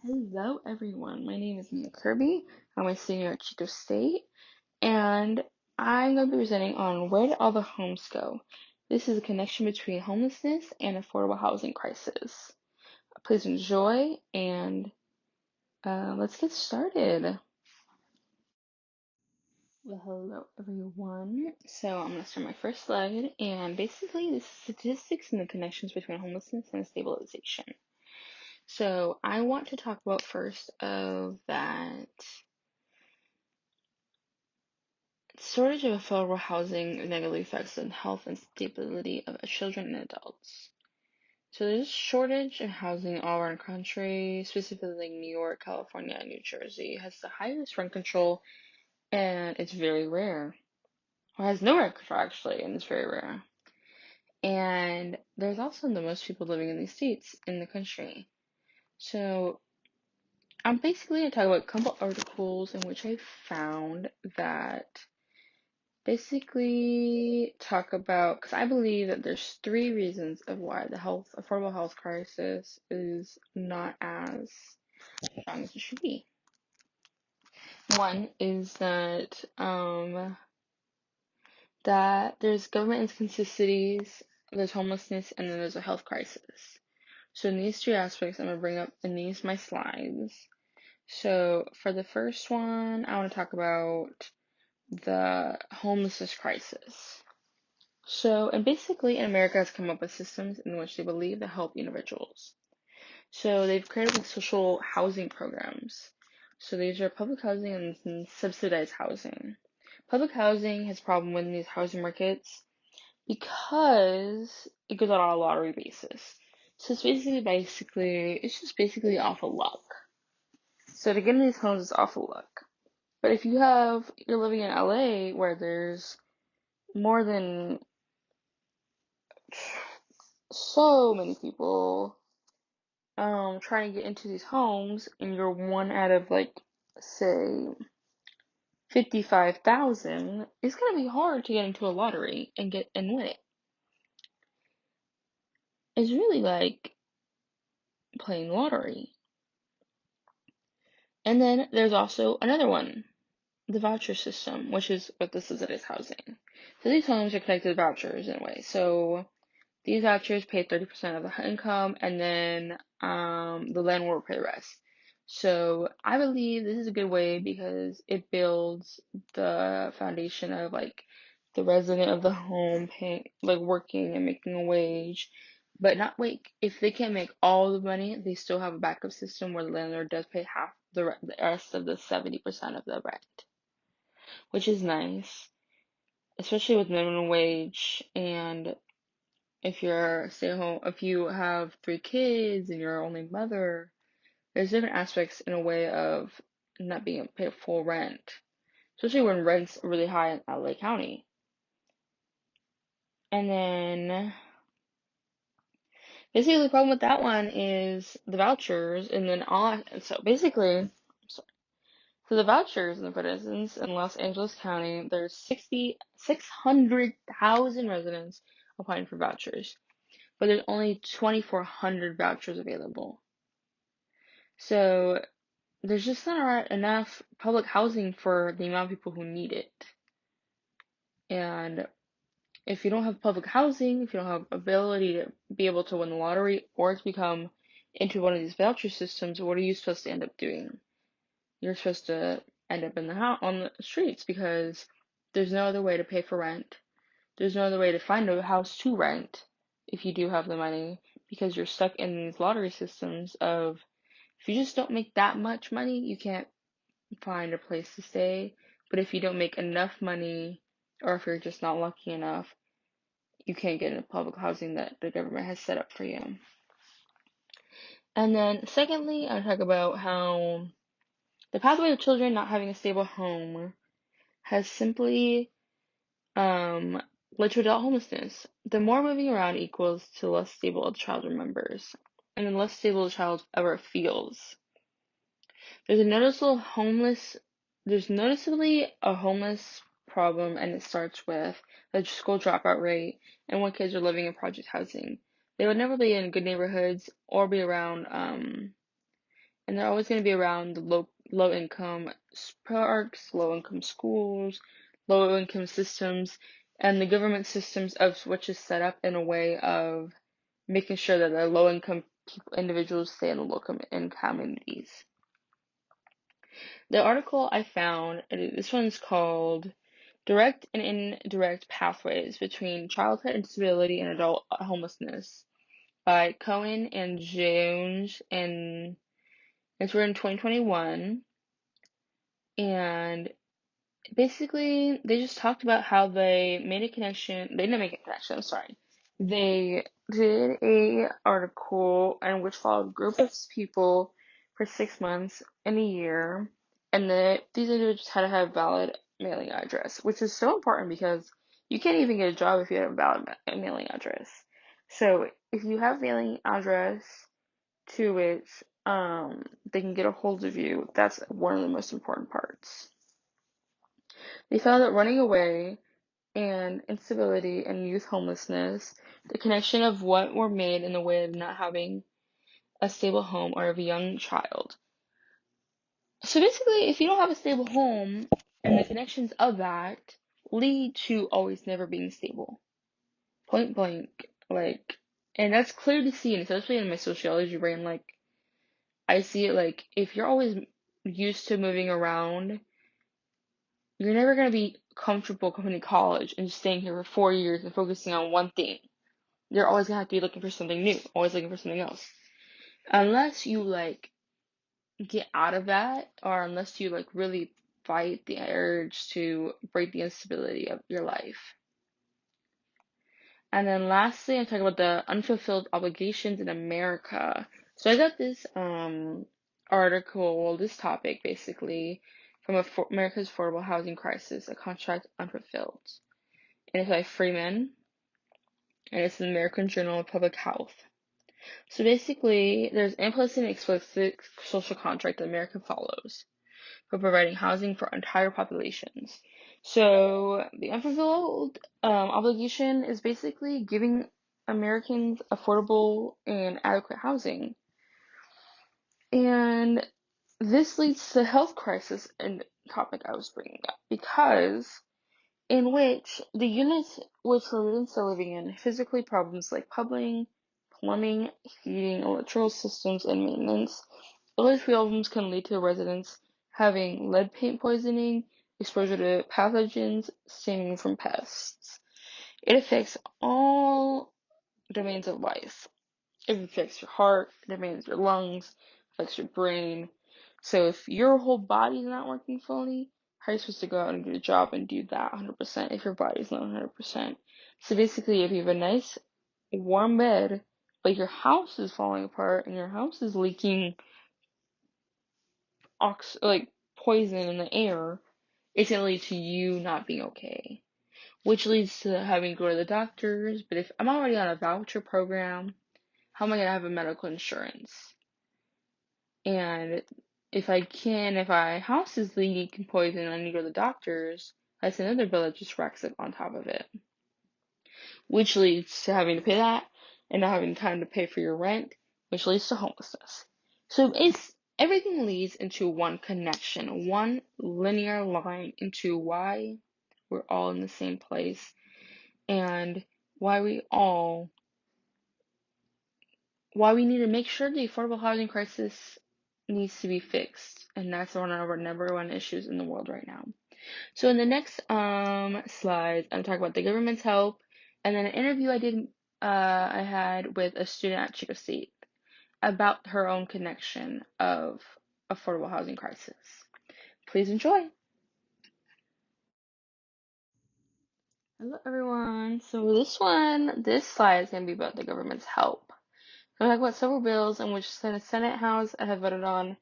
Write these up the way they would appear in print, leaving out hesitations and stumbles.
Hello, everyone. My name is Mia Kirby. I'm a senior at Chico State, and I'm going to be presenting on where did all the homes go? This is a connection between homelessness and affordable housing crisis. Please enjoy, and let's get started. Well, hello, everyone. So I'm going to start my first slide, and basically, this is statistics and the connections between homelessness and stabilization. So I want to talk about first of that shortage of affordable housing negatively affects the health and stability of children and adults. So there's a shortage of housing all around the country, specifically New York, California, and New Jersey has the highest rent control, and it's very rare. Or has no rent control actually, and it's very rare. And there's also the most people living in these states in the country. So I'm basically going to talk about a couple articles in which I found that basically talk about, because I believe that there's three reasons of why the affordable health crisis is not as strong as it should be. One is that there's government inconsistencies, there's homelessness, and then there's a health crisis. So in these three aspects, I'm gonna bring up in these my slides. So for the first one, I want to talk about the homelessness crisis. So, and basically, America has come up with systems in which they believe that help individuals. So, they've created like social housing programs. So, these are public housing and subsidized housing. Public housing has a problem with these housing markets because it goes on a lottery basis. So, it's just basically off of luck. So, to get in these homes is off of luck. But if you're living in LA where there's more than so many people trying to get into these homes and you're one out of like say 55,000, it's gonna be hard to get into a lottery and win it. It's really like playing lottery. And then there's also another one, the voucher system, which is what this is housing. So these homes are connected to vouchers in a way. So these vouchers pay 30% of the income, and then the landlord will pay the rest. So I believe this is a good way because it builds the foundation of like the resident of the home paying, like working and making a wage, but not wait. If they can't make all the money, they still have a backup system where the landlord does pay half the rest of the 70% of the rent, which is nice, especially with minimum wage. And if you have three kids and you're only mother, there's different aspects in a way of not being able to pay full rent, especially when rent's really high in LA County. And then basically the problem with that one is the vouchers, and then so the vouchers, and for instance, in Los Angeles County, there's 600,000 residents applying for vouchers, but there's only 2,400 vouchers available. So there's just not enough public housing for the amount of people who need it. And if you don't have public housing, if you don't have ability to be able to win the lottery or to become into one of these voucher systems, what are you supposed to end up doing? You're supposed to end up in the house on the streets because there's no other way to pay for rent. There's no other way to find a house to rent if you do have the money because you're stuck in these lottery systems of if you just don't make that much money, you can't find a place to stay. But if you don't make enough money, or if you're just not lucky enough, you can't get into public housing that the government has set up for you. And then, secondly, I talk about how the pathway of children not having a stable home has simply led to adult homelessness. The more moving around equals to less stable a child remembers, and the less stable the child ever feels. There's a noticeable homeless there's noticeably a homeless problem, and it starts with the school dropout rate and when kids are living in project housing. They would never be in good neighborhoods or be around and they're always going to be around the low income parks, low income schools, low income systems, and the government systems of which is set up in a way of making sure that the low income individuals stay in the low income communities. The article I found, this one's called Direct and Indirect Pathways Between Childhood Instability and Adult Homelessness by Cohen and Jones, and it's written in 2021. And basically, they just talked about how they made a connection. They didn't make a connection, I'm sorry. They did a article in which followed a group of people for 6 months in a year, and these individuals had to have valid mailing address, which is so important because you can't even get a job if you have a valid mailing address. So if you have mailing address to which they can get a hold of you, that's one of the most important parts. They found that running away and instability and youth homelessness, the connection of what were made in the way of not having a stable home or of a young child. So basically, if you don't have a stable home, and the connections of that lead to always never being stable. Point blank. Like, and that's clear to see, and especially in my sociology brain, like, I see it like, if you're always used to moving around, you're never going to be comfortable coming to college and staying here for 4 years and focusing on one thing. You're always going to have to be looking for something new, always looking for something else. Unless you, like, get out of that, or unless you, like, really fight the urge to break the instability of your life. And then lastly, I'm talking about the unfulfilled obligations in America. So I got this article, this topic basically, from America's Affordable Housing Crisis, a Contract Unfulfilled. And it's by Freeman, and it's the American Journal of Public Health. So basically, there's implicit and explicit social contract that America follows for providing housing for entire populations. So the unfulfilled obligation is basically giving Americans affordable and adequate housing. And this leads to the health crisis and topic I was bringing up, because in which the units which residents are living in physically problems like plumbing, heating, electrical systems, and maintenance. Those problems can lead to residents having lead paint poisoning, exposure to pathogens stemming from pests. It affects all domains of life. It affects your heart, it affects your lungs, affects your brain. So if your whole body's not working fully, how are you supposed to go out and get a job and do that 100% if your body's not 100%? So basically, if you have a nice warm bed, but your house is falling apart and your house is leaking like poison in the air, it's gonna lead to you not being okay, which leads to having to go to the doctors. But if I'm already on a voucher program, how am I gonna have a medical insurance? And if my house is leaking poison and I need to go to the doctors, that's another bill that just racks up on top of it, which leads to having to pay that and not having time to pay for your rent, which leads to homelessness. So everything leads into one connection, one linear line into why we're all in the same place and why we need to make sure the affordable housing crisis needs to be fixed. And that's one of our number one issues in the world right now. So in the next slides, I'm talking about the government's help, and then an interview I had with a student at Chico State about her own connection of affordable housing crisis. Please enjoy. Hello everyone. So this slide is going to be about the government's help. We'll talk about several bills in which the Senate House have voted on,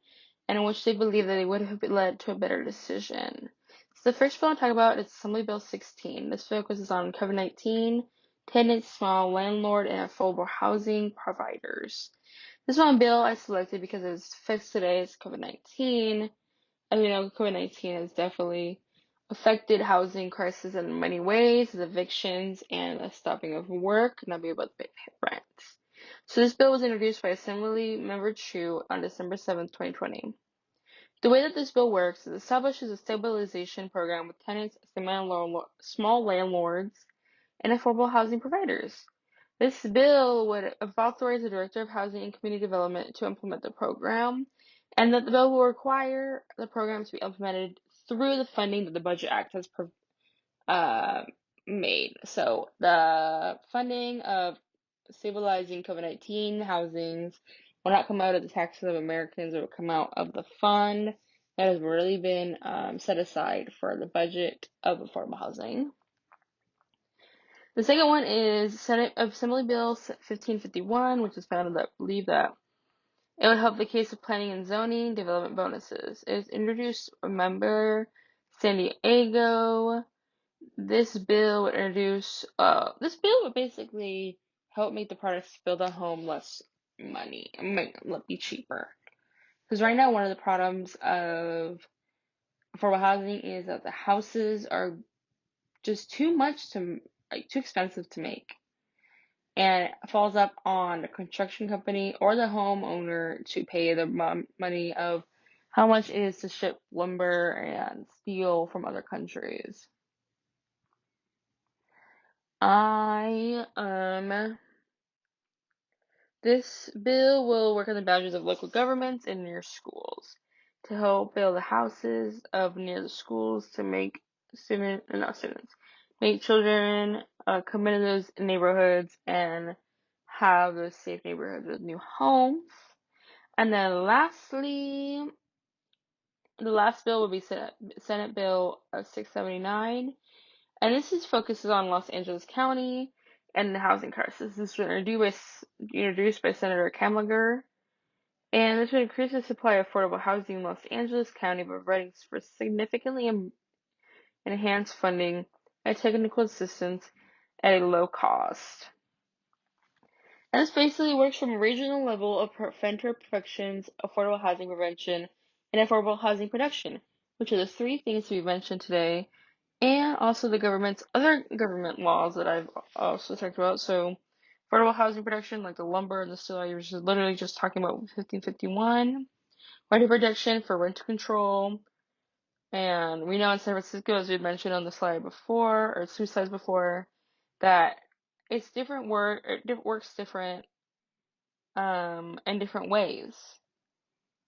and in which they believe that they would have led to a better decision. So the first bill I'll talk about is Assembly Bill 16. This focuses on COVID-19, tenants, small landlord, and affordable housing providers. This one bill I selected because it fits today's COVID-19. And you know, COVID-19 has definitely affected housing crisis in many ways, as evictions and a stopping of work, not being able to pay rent. So this bill was introduced by Assembly Member Chu on December 7th, 2020. The way that this bill works is it establishes a stabilization program with tenants, small landlords, and affordable housing providers. This bill would authorize the Director of Housing and Community Development to implement the program, and that the bill will require the program to be implemented through the funding that the Budget Act has uh, made. So the funding of stabilizing COVID-19 housings will not come out of the taxes of Americans. It will come out of the fund that has really been set aside for the budget of affordable housing. The second one is Senate Assembly Bill 1551, which is found that believe that it would help the case of planning and zoning development bonuses. It was introduced by member San Diego. This bill would basically help make the products to build a home less money, be cheaper. Because right now, one of the problems of affordable housing is that the houses are just too expensive to make. And it falls up on the construction company or the homeowner to pay the money of how much it is to ship lumber and steel from other countries. This bill will work on the boundaries of local governments and near schools to help build the houses of near the schools to make make children come into those neighborhoods and have those safe neighborhoods with new homes. And then lastly, the last bill will be Senate Bill 679. And this focuses on Los Angeles County and the housing crisis. This was introduced by Senator Kamlager, and this would increase the supply of affordable housing in Los Angeles County by providing for significantly enhanced funding and technical assistance at a low cost. And this basically works from a regional level of renter protections, affordable housing prevention, and affordable housing production, which are the three things we mentioned today. And also the other government laws that I've also talked about. So affordable housing production, like the lumber and the steel, I was literally just talking about 1551. Right of protection for rent control. And we know in San Francisco, as we mentioned on the slide before, or two slides before, that it's different it works different in different ways.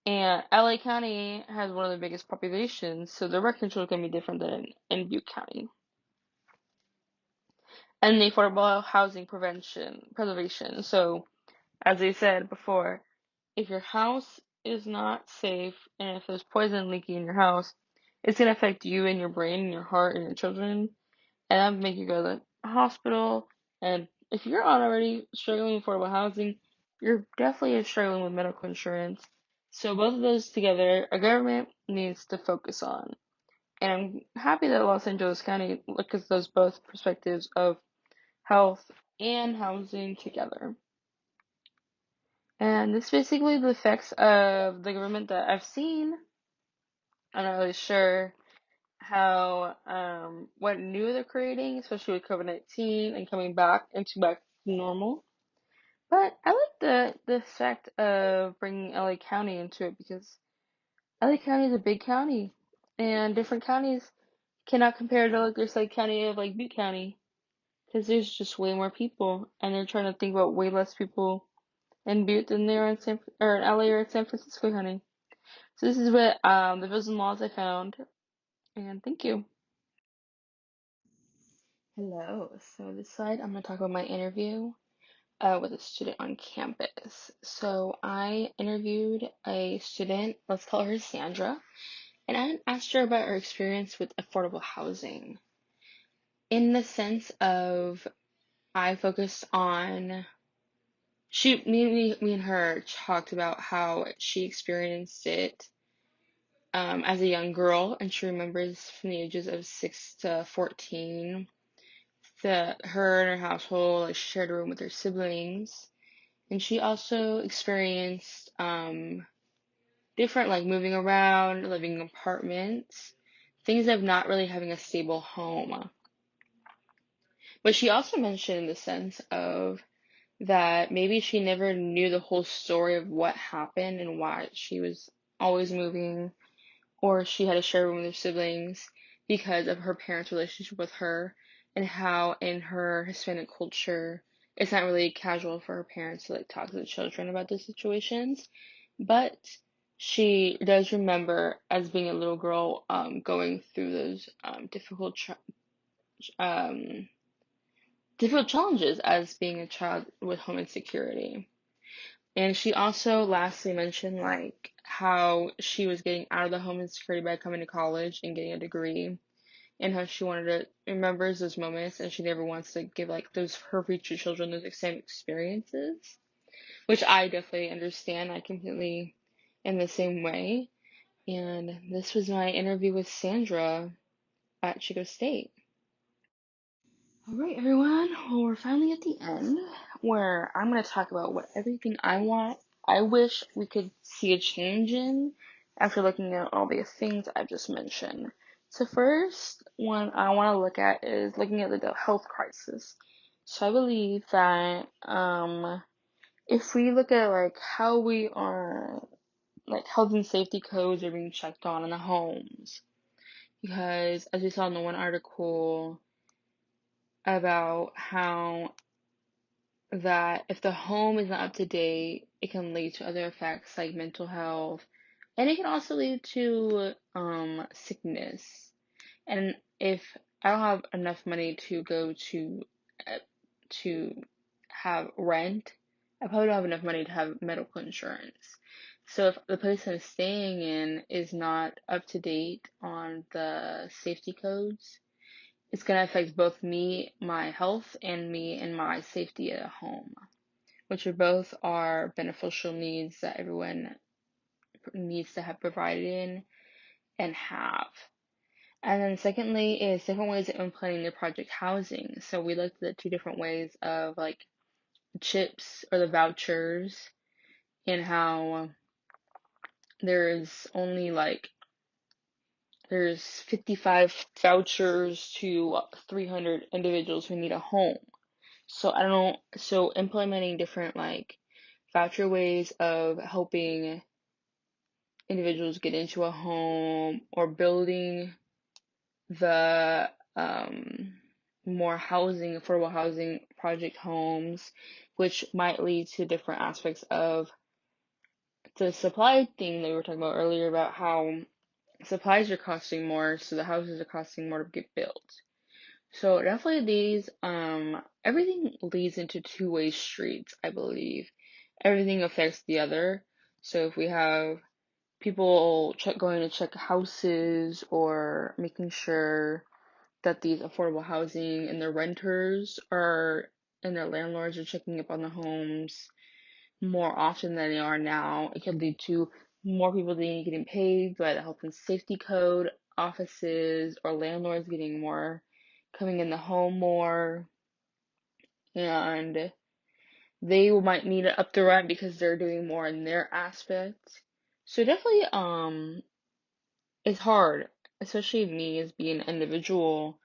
And LA County has one of the biggest populations, so the rent control can be different than in Butte County. And the affordable housing preservation. So, as I said before, if your house is not safe and if there's poison leaking in your house, it's going to affect you and your brain and your heart and your children, and that will make you go to the hospital. And if you're already struggling with affordable housing, you're definitely struggling with medical insurance. So both of those together, our government needs to focus on. And I'm happy that Los Angeles County looks at those both perspectives of health and housing together. And this is basically the effects of the government that I've seen. I'm not really sure what new they're creating, especially with COVID-19 and coming back to normal. But I like the fact of bringing LA County into it because LA County is a big county, and different counties cannot compare to like this like county of like Butte County because there's just way more people, and they're trying to think about way less people in Butte than there are in LA or San Francisco County. So this is what the bills and laws I found, and thank you. Hello. So this slide, I'm going to talk about my interview with a student on campus. So I interviewed a student, let's call her Sandra, and I asked her about her experience with affordable housing. In the sense of, I focused on me and her talked about how she experienced it as a young girl, and she remembers from the ages of 6 to 14 that her and her household shared a room with her siblings, and she also experienced different like moving around, living in apartments, things of not really having a stable home. But she also mentioned the sense of that maybe she never knew the whole story of what happened and why she was always moving, or she had to share a room with her siblings because of her parents' relationship with her, and how in her Hispanic culture it's not really casual for her parents to like talk to the children about those situations. But she does remember as being a little girl going through those um, difficult challenges as being a child with home insecurity. And she also lastly mentioned like how she was getting out of the home insecurity by coming to college and getting a degree, and how she wanted to remembers those moments and she never wants to give like those her future children those same experiences, which I definitely understand. I completely in the same way. And this was my interview with Sandra at Chico State. All right, everyone. Well, we're finally at the end where I'm going to talk about what everything I wish we could see a change in after looking at all the things I've just mentioned. So first one I want to look at is looking at the health crisis. So I believe that if we look at like how we are like health and safety codes are being checked on in the homes, because as we saw in the one article about how that if the home is not up to date, it can lead to other effects like mental health, and it can also lead to sickness. And if I don't have enough money to go uh, to have rent, I probably don't have enough money to have medical insurance. So if the place I'm staying in is not up to date on the safety codes, it's going to affect both me, my health, and me and my safety at home, which are both are beneficial needs that everyone needs to have provided in and have. And then secondly is different ways of implementing the project housing. So we looked at two different ways of like chips or the vouchers, and how there's only like there's 55 vouchers to 300 individuals who need a home. So I don't know, so implementing different like voucher ways of helping individuals get into a home, or building the more housing, affordable housing project homes, which might lead to different aspects of the supply thing that we were talking about earlier, about how supplies are costing more, so the houses are costing more to get built. So definitely these everything leads into two-way streets, I believe. Everything affects the other. So if we have people going to check houses, or making sure that these affordable housing and the renters are and their landlords are checking up on the homes more often than they are now, it could lead to more people getting paid by the health and safety code offices, or landlords getting more coming in the home more, and they might need to up the rent because they're doing more in their aspect. So definitely it's hard, especially me as being an individual.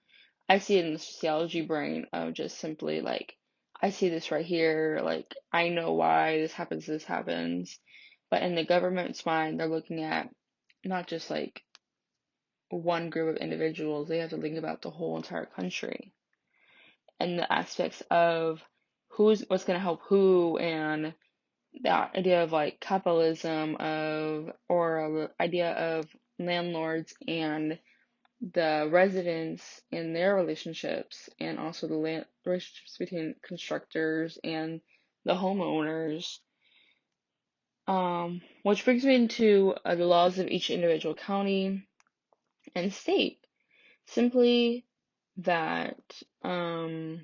I see it in the sociology brain of just simply like, I see this right here, like, I know why this happens. But in the government's mind, they're looking at not just like one group of individuals, they have to think about the whole entire country and the aspects of what's going to help who, and that idea of like capitalism or idea of landlords and the residents and their relationships, and also the relationships between constructors and the homeowners. Which brings me into the laws of each individual county and state. Simply that I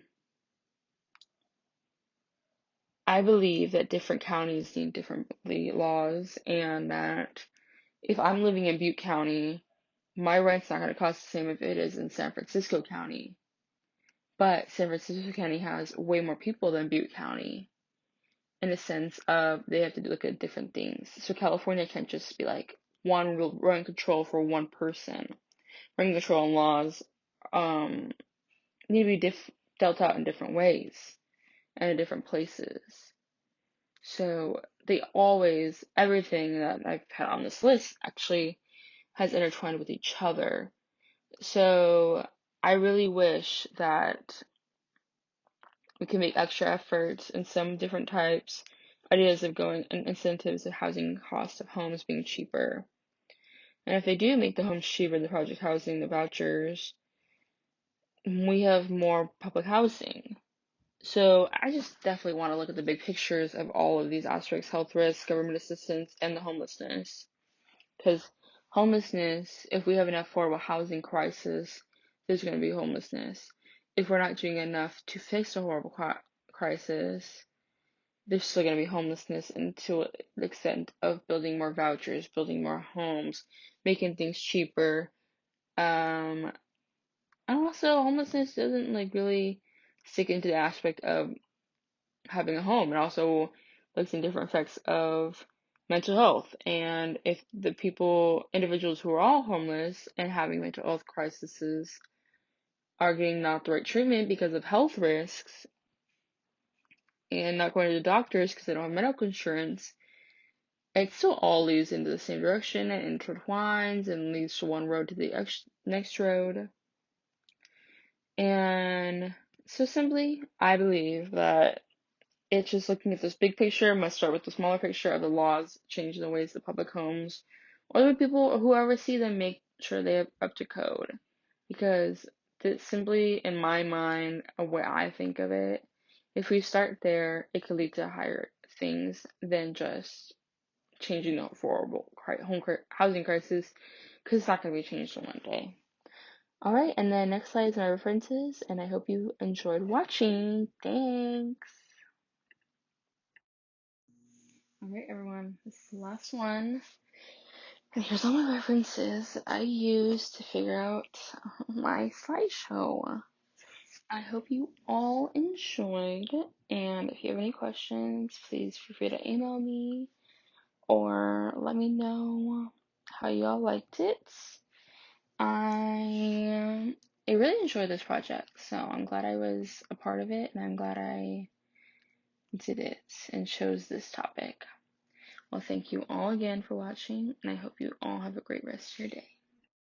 believe that different counties need different laws, and that if I'm living in Butte County, my rent's not going to cost the same if it is in San Francisco County. But San Francisco County has way more people than Butte County, in a sense of they have to look at different things. So California can't just be like one rent control for one person. Rent control and laws need to be dealt out in different ways. and in different places. So they always, everything that I've had on this list actually has intertwined with each other. So I really wish that we can make extra efforts in some different types, ideas of going and incentives of housing costs of homes being cheaper. And if they do make the homes cheaper, the project housing, the vouchers, we have more public housing. So I just definitely want to look at the big pictures of all of these aspects: health risks, government assistance, and the homelessness. Because homelessness, if we have an affordable housing crisis, there's going to be homelessness. If we're not doing enough to fix the horrible crisis, there's still going to be homelessness until the extent of building more vouchers, building more homes, making things cheaper. And also, homelessness doesn't like really stick into the aspect of having a home. It also looks in different effects of mental health. And if the individuals who are all homeless and having mental health crises are getting not the right treatment because of health risks and not going to the doctors because they don't have medical insurance, it still all leads into the same direction and intertwines and leads to one road to the next road. And so simply, I believe that it's just looking at this big picture must start with the smaller picture of the laws changing the ways the public homes or the people or whoever see them make sure they are up to code. Because it's simply, in my mind, a way I think of it, if we start there, it could lead to higher things than just changing the horrible housing crisis, because it's not going to be changed in one day. Alright, and then next slide is my references, and I hope you enjoyed watching. Thanks! Alright, everyone, this is the last one. And here's all my references I used to figure out my slideshow. I hope you all enjoyed, and if you have any questions, please feel free to email me or let me know how y'all liked it. I really enjoyed this project, so I'm glad I was a part of it, and I'm glad I did it and chose this topic. Well, thank you all again for watching, and I hope you all have a great rest of your day.